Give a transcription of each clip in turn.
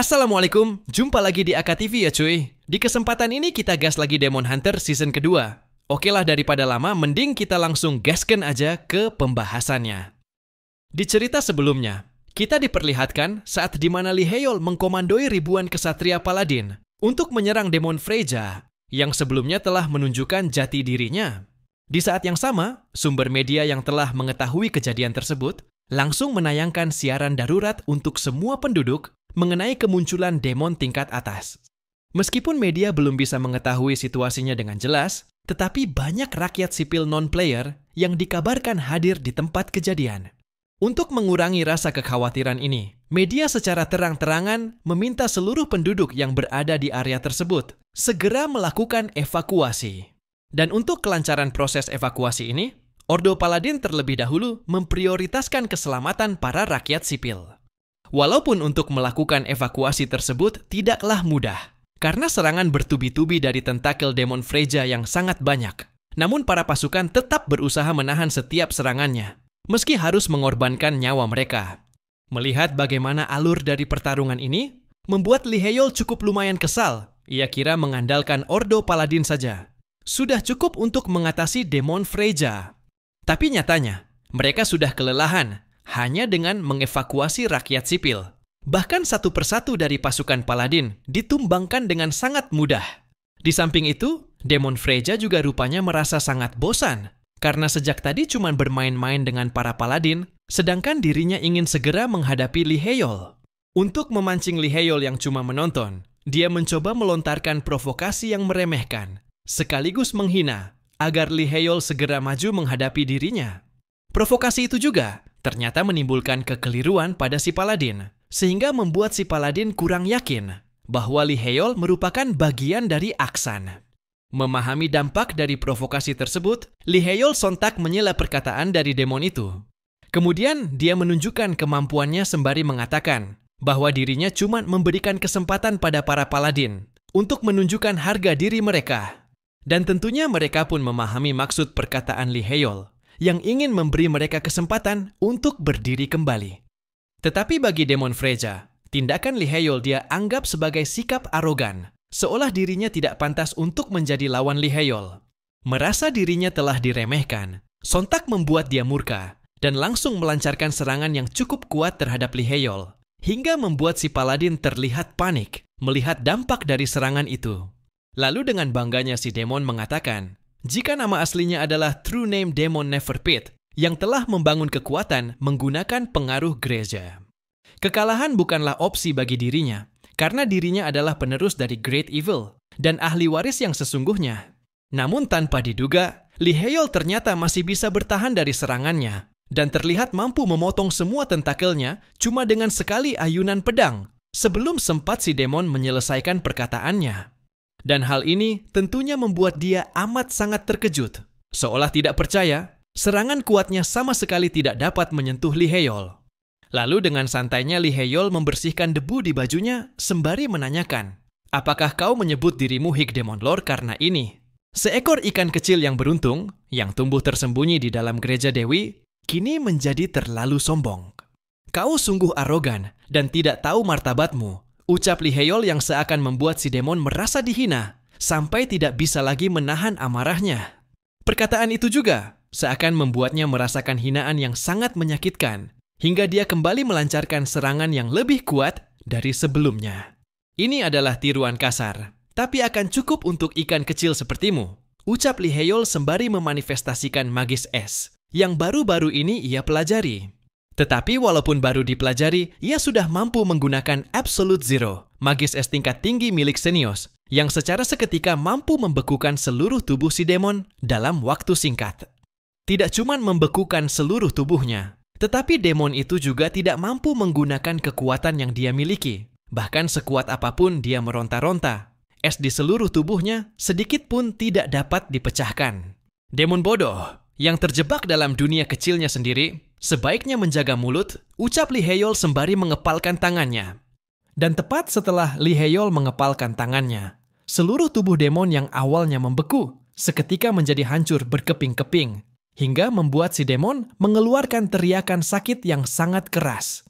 Assalamualaikum, jumpa lagi di AKTV ya cuy. Di kesempatan ini kita gas lagi Demon Hunter season kedua. Oke lah, daripada lama, mending kita langsung gaskan aja ke pembahasannya. Di cerita sebelumnya, kita diperlihatkan saat dimana Liheol mengkomandoi ribuan kesatria paladin untuk menyerang Demon Freyja yang sebelumnya telah menunjukkan jati dirinya. Di saat yang sama, sumber media yang telah mengetahui kejadian tersebut langsung menayangkan siaran darurat untuk semua penduduk mengenai kemunculan demon tingkat atas. Meskipun media belum bisa mengetahui situasinya dengan jelas, tetapi banyak rakyat sipil non-player yang dikabarkan hadir di tempat kejadian. Untuk mengurangi rasa kekhawatiran ini, media secara terang-terangan meminta seluruh penduduk yang berada di area tersebut segera melakukan evakuasi. Dan untuk kelancaran proses evakuasi ini, Ordo Paladin terlebih dahulu memprioritaskan keselamatan para rakyat sipil. Walaupun untuk melakukan evakuasi tersebut tidaklah mudah, karena serangan bertubi-tubi dari tentakel Demon Freyja yang sangat banyak. Namun para pasukan tetap berusaha menahan setiap serangannya, meski harus mengorbankan nyawa mereka. Melihat bagaimana alur dari pertarungan ini, membuat Liheol cukup lumayan kesal. Ia kira mengandalkan Ordo Paladin saja sudah cukup untuk mengatasi Demon Freyja. Tapi nyatanya, mereka sudah kelelahan hanya dengan mengevakuasi rakyat sipil. Bahkan satu persatu dari pasukan Paladin ditumbangkan dengan sangat mudah. Di samping itu, Demon Freyja juga rupanya merasa sangat bosan, karena sejak tadi cuma bermain-main dengan para Paladin, sedangkan dirinya ingin segera menghadapi Liheol. Untuk memancing Liheol yang cuma menonton, dia mencoba melontarkan provokasi yang meremehkan, sekaligus menghina, agar Liheol segera maju menghadapi dirinya. Provokasi itu juga ternyata menimbulkan kekeliruan pada si Paladin, sehingga membuat si Paladin kurang yakin bahwa Liheol merupakan bagian dari Aksan. Memahami dampak dari provokasi tersebut, Liheol sontak menyela perkataan dari demon itu. Kemudian dia menunjukkan kemampuannya sembari mengatakan bahwa dirinya cuma memberikan kesempatan pada para Paladin untuk menunjukkan harga diri mereka. Dan tentunya mereka pun memahami maksud perkataan Liheol yang ingin memberi mereka kesempatan untuk berdiri kembali. Tetapi bagi Demon Freyja, tindakan Liheol dia anggap sebagai sikap arogan, seolah dirinya tidak pantas untuk menjadi lawan Liheol. Merasa dirinya telah diremehkan, sontak membuat dia murka dan langsung melancarkan serangan yang cukup kuat terhadap Liheol, hingga membuat si Paladin terlihat panik melihat dampak dari serangan itu. Lalu dengan bangganya si demon mengatakan, jika nama aslinya adalah True Name Demon Neverpit, yang telah membangun kekuatan menggunakan pengaruh gereja. Kekalahan bukanlah opsi bagi dirinya, karena dirinya adalah penerus dari Great Evil dan ahli waris yang sesungguhnya. Namun tanpa diduga, Liheol ternyata masih bisa bertahan dari serangannya, dan terlihat mampu memotong semua tentakelnya cuma dengan sekali ayunan pedang, sebelum sempat si demon menyelesaikan perkataannya. Dan hal ini tentunya membuat dia amat sangat terkejut. Seolah tidak percaya, serangan kuatnya sama sekali tidak dapat menyentuh Liheol. Lalu dengan santainya Liheol membersihkan debu di bajunya sembari menanyakan, apakah kau menyebut dirimu Hig Demon Lord karena ini? Seekor ikan kecil yang beruntung, yang tumbuh tersembunyi di dalam gereja Dewi, kini menjadi terlalu sombong. Kau sungguh arogan dan tidak tahu martabatmu, ucap Liheol yang seakan membuat si demon merasa dihina, sampai tidak bisa lagi menahan amarahnya. Perkataan itu juga seakan membuatnya merasakan hinaan yang sangat menyakitkan, hingga dia kembali melancarkan serangan yang lebih kuat dari sebelumnya. Ini adalah tiruan kasar, tapi akan cukup untuk ikan kecil sepertimu, ucap Liheol sembari memanifestasikan magis es, yang baru-baru ini ia pelajari. Tetapi walaupun baru dipelajari, ia sudah mampu menggunakan Absolute Zero, magis es tingkat tinggi milik Xenios, yang secara seketika mampu membekukan seluruh tubuh si demon dalam waktu singkat. Tidak cuma membekukan seluruh tubuhnya, tetapi demon itu juga tidak mampu menggunakan kekuatan yang dia miliki. Bahkan sekuat apapun dia meronta-ronta, es di seluruh tubuhnya sedikit pun tidak dapat dipecahkan. Demon bodoh yang terjebak dalam dunia kecilnya sendiri, sebaiknya menjaga mulut, ucap Liheol sembari mengepalkan tangannya. Dan tepat setelah Liheol mengepalkan tangannya, seluruh tubuh demon yang awalnya membeku, seketika menjadi hancur berkeping-keping, hingga membuat si demon mengeluarkan teriakan sakit yang sangat keras.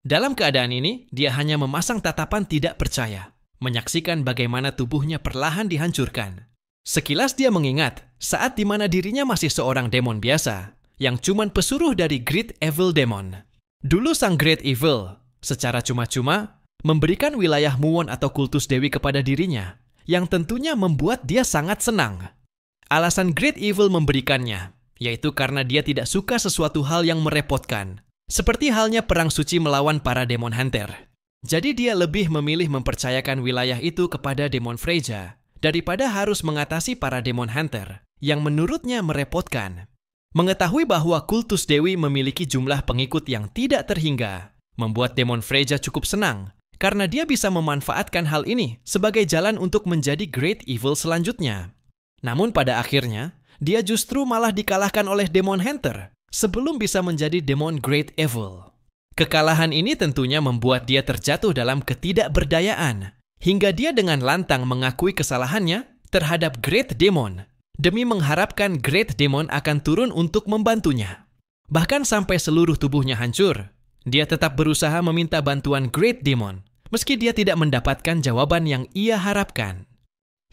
Dalam keadaan ini, dia hanya memasang tatapan tidak percaya, menyaksikan bagaimana tubuhnya perlahan dihancurkan. Sekilas dia mengingat saat di mana dirinya masih seorang demon biasa, yang cuman pesuruh dari Great Evil Demon. Dulu sang Great Evil, secara cuma-cuma, memberikan wilayah Muwon atau kultus dewi kepada dirinya, yang tentunya membuat dia sangat senang. Alasan Great Evil memberikannya, yaitu karena dia tidak suka sesuatu hal yang merepotkan, seperti halnya perang suci melawan para Demon Hunter. Jadi dia lebih memilih mempercayakan wilayah itu kepada Demon Freyja, daripada harus mengatasi para Demon Hunter, yang menurutnya merepotkan. Mengetahui bahwa kultus dewi memiliki jumlah pengikut yang tidak terhingga, membuat Demon Freyja cukup senang, karena dia bisa memanfaatkan hal ini sebagai jalan untuk menjadi Great Evil selanjutnya. Namun pada akhirnya, dia justru malah dikalahkan oleh Demon Hunter sebelum bisa menjadi Demon Great Evil. Kekalahan ini tentunya membuat dia terjatuh dalam ketidakberdayaan, hingga dia dengan lantang mengakui kesalahannya terhadap Great Demon, demi mengharapkan Great Demon akan turun untuk membantunya. Bahkan sampai seluruh tubuhnya hancur, dia tetap berusaha meminta bantuan Great Demon, meski dia tidak mendapatkan jawaban yang ia harapkan.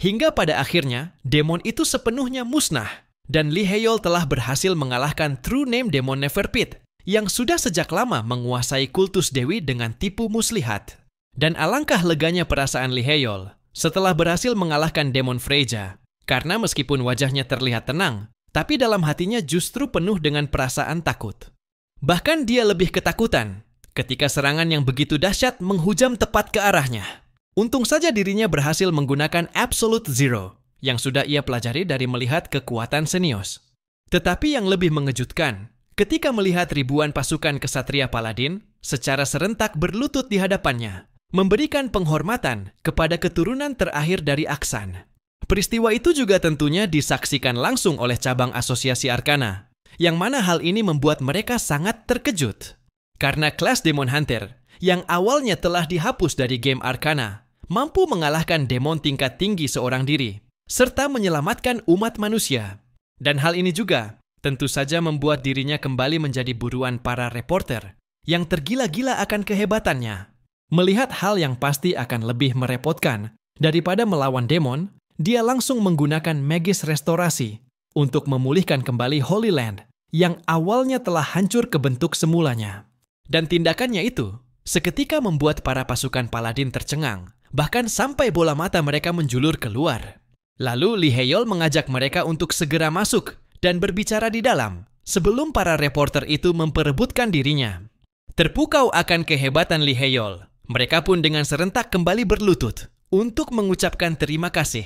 Hingga pada akhirnya, demon itu sepenuhnya musnah, dan Lee Hae-yeol telah berhasil mengalahkan True Name Demon Neverpit, yang sudah sejak lama menguasai kultus dewi dengan tipu muslihat. Dan alangkah leganya perasaan Lee Hae-yeol setelah berhasil mengalahkan Demon Freyja, karena meskipun wajahnya terlihat tenang, tapi dalam hatinya justru penuh dengan perasaan takut. Bahkan dia lebih ketakutan ketika serangan yang begitu dahsyat menghujam tepat ke arahnya. Untung saja dirinya berhasil menggunakan Absolute Zero, yang sudah ia pelajari dari melihat kekuatan Xenios. Tetapi yang lebih mengejutkan, ketika melihat ribuan pasukan kesatria Paladin secara serentak berlutut di hadapannya, memberikan penghormatan kepada keturunan terakhir dari Aksan. Peristiwa itu juga tentunya disaksikan langsung oleh cabang Asosiasi Arkana, yang mana hal ini membuat mereka sangat terkejut. Karena kelas Demon Hunter, yang awalnya telah dihapus dari game Arkana, mampu mengalahkan demon tingkat tinggi seorang diri, serta menyelamatkan umat manusia. Dan hal ini juga tentu saja membuat dirinya kembali menjadi buruan para reporter, yang tergila-gila akan kehebatannya. Melihat hal yang pasti akan lebih merepotkan daripada melawan demon, dia langsung menggunakan Magis Restorasi untuk memulihkan kembali Holy Land yang awalnya telah hancur ke bentuk semulanya. Dan tindakannya itu seketika membuat para pasukan Paladin tercengang, bahkan sampai bola mata mereka menjulur keluar. Lalu Lee Hae-yeol mengajak mereka untuk segera masuk dan berbicara di dalam sebelum para reporter itu memperebutkan dirinya. Terpukau akan kehebatan Lee Hae-yeol, mereka pun dengan serentak kembali berlutut untuk mengucapkan terima kasih.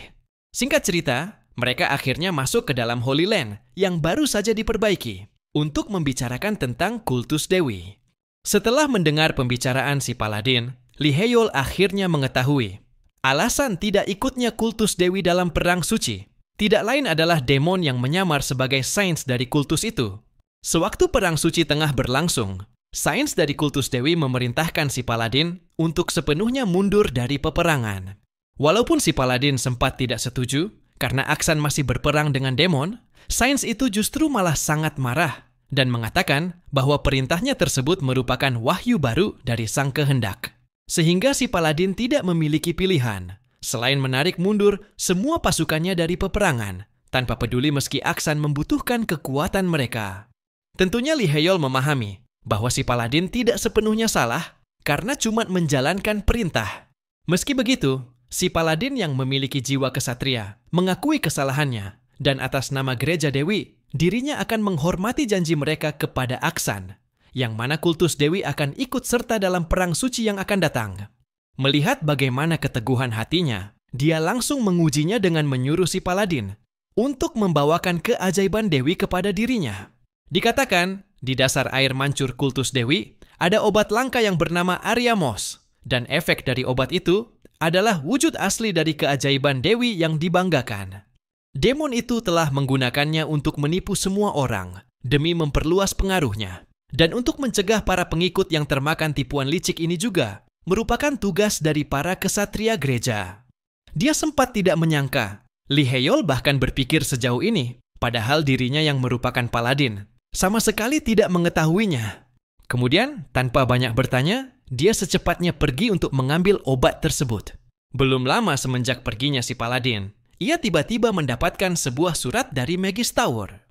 Singkat cerita, mereka akhirnya masuk ke dalam Holy Land yang baru saja diperbaiki untuk membicarakan tentang kultus dewi. Setelah mendengar pembicaraan si Paladin, Lee Hae-yeol akhirnya mengetahui alasan tidak ikutnya kultus dewi dalam perang suci tidak lain adalah demon yang menyamar sebagai sains dari kultus itu. Sewaktu perang suci tengah berlangsung, sains dari kultus dewi memerintahkan si Paladin untuk sepenuhnya mundur dari peperangan. Walaupun si Paladin sempat tidak setuju karena Aksan masih berperang dengan demon, sains itu justru malah sangat marah dan mengatakan bahwa perintahnya tersebut merupakan wahyu baru dari sang kehendak. Sehingga si Paladin tidak memiliki pilihan selain menarik mundur semua pasukannya dari peperangan, tanpa peduli meski Aksan membutuhkan kekuatan mereka. Tentunya Lee Hae-yeol memahami bahwa si Paladin tidak sepenuhnya salah karena cuma menjalankan perintah. Meski begitu, si Paladin yang memiliki jiwa kesatria mengakui kesalahannya dan atas nama Gereja Dewi, dirinya akan menghormati janji mereka kepada Aksan, yang mana kultus Dewi akan ikut serta dalam perang suci yang akan datang. Melihat bagaimana keteguhan hatinya, dia langsung mengujinya dengan menyuruh si Paladin untuk membawakan keajaiban Dewi kepada dirinya. Dikatakan, di dasar air mancur kultus Dewi, ada obat langka yang bernama Arya Moss, dan efek dari obat itu adalah wujud asli dari keajaiban Dewi yang dibanggakan. Demon itu telah menggunakannya untuk menipu semua orang, demi memperluas pengaruhnya. Dan untuk mencegah para pengikut yang termakan tipuan licik ini juga, merupakan tugas dari para kesatria gereja. Dia sempat tidak menyangka, Lee Hae-yeol bahkan berpikir sejauh ini, padahal dirinya yang merupakan Paladin sama sekali tidak mengetahuinya. Kemudian, tanpa banyak bertanya, dia secepatnya pergi untuk mengambil obat tersebut. Belum lama semenjak perginya si Paladin, ia tiba-tiba mendapatkan sebuah surat dari Magus Tower.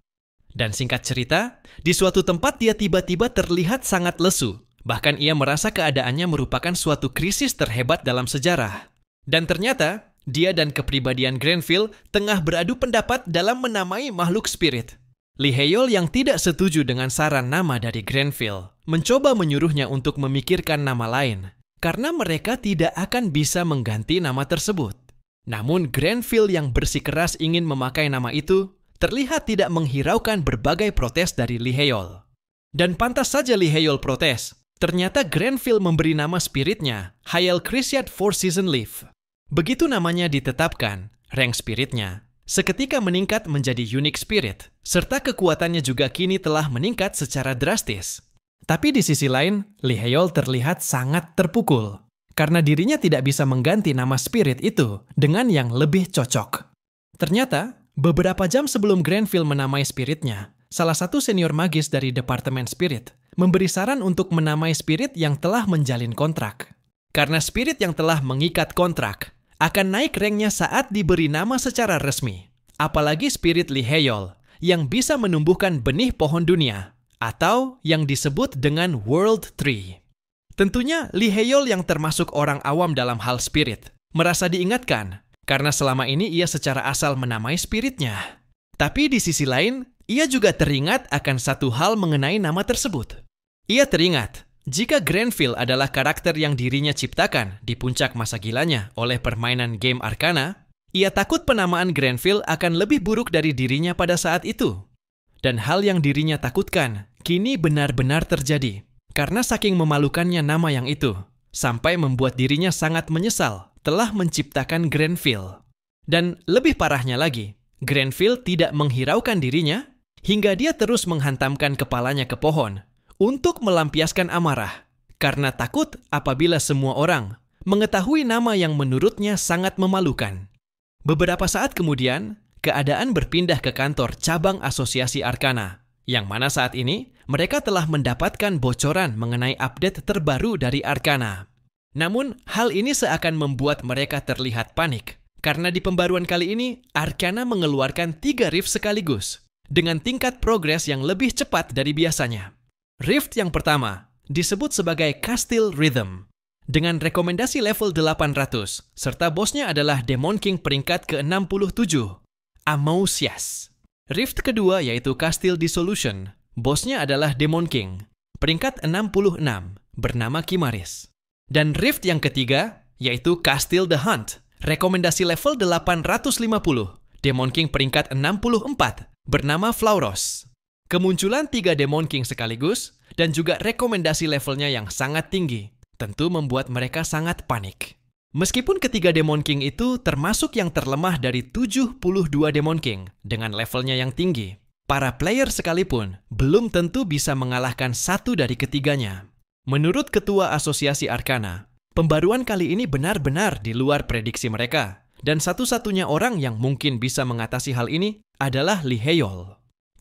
Dan singkat cerita, di suatu tempat dia tiba-tiba terlihat sangat lesu. Bahkan ia merasa keadaannya merupakan suatu krisis terhebat dalam sejarah. Dan ternyata, dia dan kepribadian Grenfell tengah beradu pendapat dalam menamai makhluk spirit. Lee Hae-yeol yang tidak setuju dengan saran nama dari Grenfell mencoba menyuruhnya untuk memikirkan nama lain karena mereka tidak akan bisa mengganti nama tersebut. Namun Grenfell yang bersikeras ingin memakai nama itu terlihat tidak menghiraukan berbagai protes dari Lee Hae-yeol. Dan pantas saja Lee Hae-yeol protes. Ternyata Grenfell memberi nama spiritnya Hayal Krisiat Four Season Leaf. Begitu namanya ditetapkan, rank spiritnya seketika meningkat menjadi unique spirit, serta kekuatannya juga kini telah meningkat secara drastis. Tapi di sisi lain, Lee Hae-yeol terlihat sangat terpukul, karena dirinya tidak bisa mengganti nama spirit itu dengan yang lebih cocok. Ternyata, beberapa jam sebelum Grenfell menamai spiritnya, salah satu senior magis dari Departemen Spirit memberi saran untuk menamai spirit yang telah menjalin kontrak. Karena spirit yang telah mengikat kontrak akan naik ranknya saat diberi nama secara resmi. Apalagi spirit Lee Hae-yeol yang bisa menumbuhkan benih pohon dunia atau yang disebut dengan World Tree. Tentunya Lee Hae-yeol yang termasuk orang awam dalam hal spirit merasa diingatkan karena selama ini ia secara asal menamai spiritnya. Tapi di sisi lain, ia juga teringat akan satu hal mengenai nama tersebut. Ia teringat jika Grenfell adalah karakter yang dirinya ciptakan di puncak masa gilanya oleh permainan game Arcana, ia takut penamaan Grenfell akan lebih buruk dari dirinya pada saat itu. Dan hal yang dirinya takutkan kini benar-benar terjadi, karena saking memalukannya nama yang itu, sampai membuat dirinya sangat menyesal telah menciptakan Grenfell. Dan lebih parahnya lagi, Grenfell tidak menghiraukan dirinya hingga dia terus menghantamkan kepalanya ke pohon untuk melampiaskan amarah, karena takut apabila semua orang mengetahui nama yang menurutnya sangat memalukan. Beberapa saat kemudian, keadaan berpindah ke kantor cabang Asosiasi Arcana, yang mana saat ini mereka telah mendapatkan bocoran mengenai update terbaru dari Arcana. Namun, hal ini seakan membuat mereka terlihat panik, karena di pembaruan kali ini, Arcana mengeluarkan 3 rift sekaligus, dengan tingkat progres yang lebih cepat dari biasanya. Rift yang pertama disebut sebagai Castile Rhythm dengan rekomendasi level 800 serta bosnya adalah Demon King peringkat ke-67, Amausias. Rift kedua yaitu Castile Dissolution, bosnya adalah Demon King peringkat 66 bernama Kimaris. Dan Rift yang ketiga yaitu Castile the Hunt, rekomendasi level 850, Demon King peringkat 64 bernama Flauros. Kemunculan 3 Demon King sekaligus dan juga rekomendasi levelnya yang sangat tinggi tentu membuat mereka sangat panik. Meskipun ketiga Demon King itu termasuk yang terlemah dari 72 Demon King dengan levelnya yang tinggi, para player sekalipun belum tentu bisa mengalahkan satu dari ketiganya. Menurut Ketua Asosiasi Arcana, pembaruan kali ini benar-benar di luar prediksi mereka, dan satu-satunya orang yang mungkin bisa mengatasi hal ini adalah Lee Hae-yeol.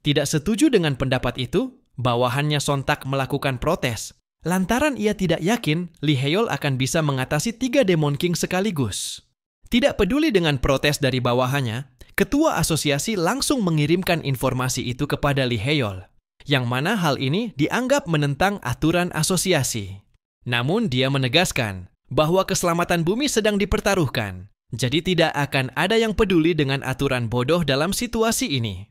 Tidak setuju dengan pendapat itu, bawahannya sontak melakukan protes, lantaran ia tidak yakin Lee Hae-yeol akan bisa mengatasi 3 Demon King sekaligus. Tidak peduli dengan protes dari bawahannya, Ketua Asosiasi langsung mengirimkan informasi itu kepada Lee Hae-yeol, yang mana hal ini dianggap menentang aturan asosiasi. Namun dia menegaskan bahwa keselamatan bumi sedang dipertaruhkan, jadi tidak akan ada yang peduli dengan aturan bodoh dalam situasi ini.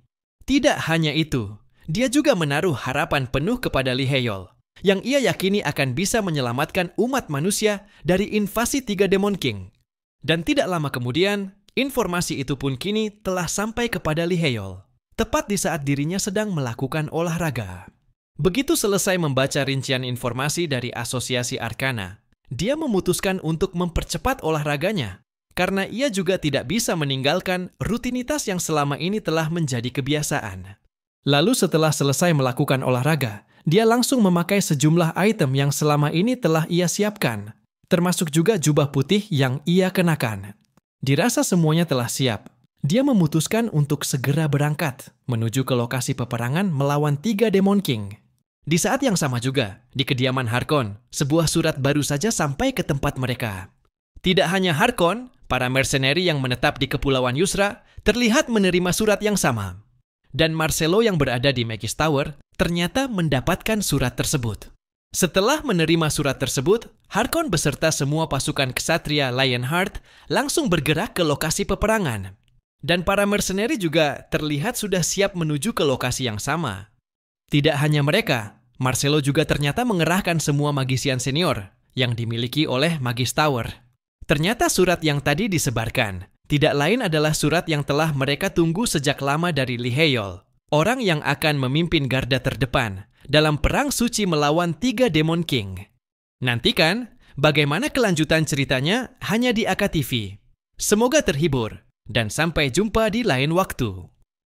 Tidak hanya itu, dia juga menaruh harapan penuh kepada Lee Hae-yeol, yang ia yakini akan bisa menyelamatkan umat manusia dari invasi 3 Demon King. Dan tidak lama kemudian, informasi itu pun kini telah sampai kepada Lee Hae-yeol, tepat di saat dirinya sedang melakukan olahraga. Begitu selesai membaca rincian informasi dari Asosiasi Arcana, dia memutuskan untuk mempercepat olahraganya, karena ia juga tidak bisa meninggalkan rutinitas yang selama ini telah menjadi kebiasaan. Lalu setelah selesai melakukan olahraga, dia langsung memakai sejumlah item yang selama ini telah ia siapkan, termasuk juga jubah putih yang ia kenakan. Dirasa semuanya telah siap, dia memutuskan untuk segera berangkat menuju ke lokasi peperangan melawan 3 Demon King. Di saat yang sama juga, di kediaman Harkon, sebuah surat baru saja sampai ke tempat mereka. Tidak hanya Harkon, para mercenary yang menetap di Kepulauan Yusra terlihat menerima surat yang sama. Dan Marcelo yang berada di Magus Tower ternyata mendapatkan surat tersebut. Setelah menerima surat tersebut, Harkon beserta semua pasukan ksatria Lionheart langsung bergerak ke lokasi peperangan. Dan para mercenary juga terlihat sudah siap menuju ke lokasi yang sama. Tidak hanya mereka, Marcelo juga ternyata mengerahkan semua magician senior yang dimiliki oleh Magus Tower. Ternyata surat yang tadi disebarkan tidak lain adalah surat yang telah mereka tunggu sejak lama dari Liheyol, orang yang akan memimpin garda terdepan dalam perang suci melawan 3 Demon King. Nantikan bagaimana kelanjutan ceritanya hanya di AKTV. Semoga terhibur dan sampai jumpa di lain waktu.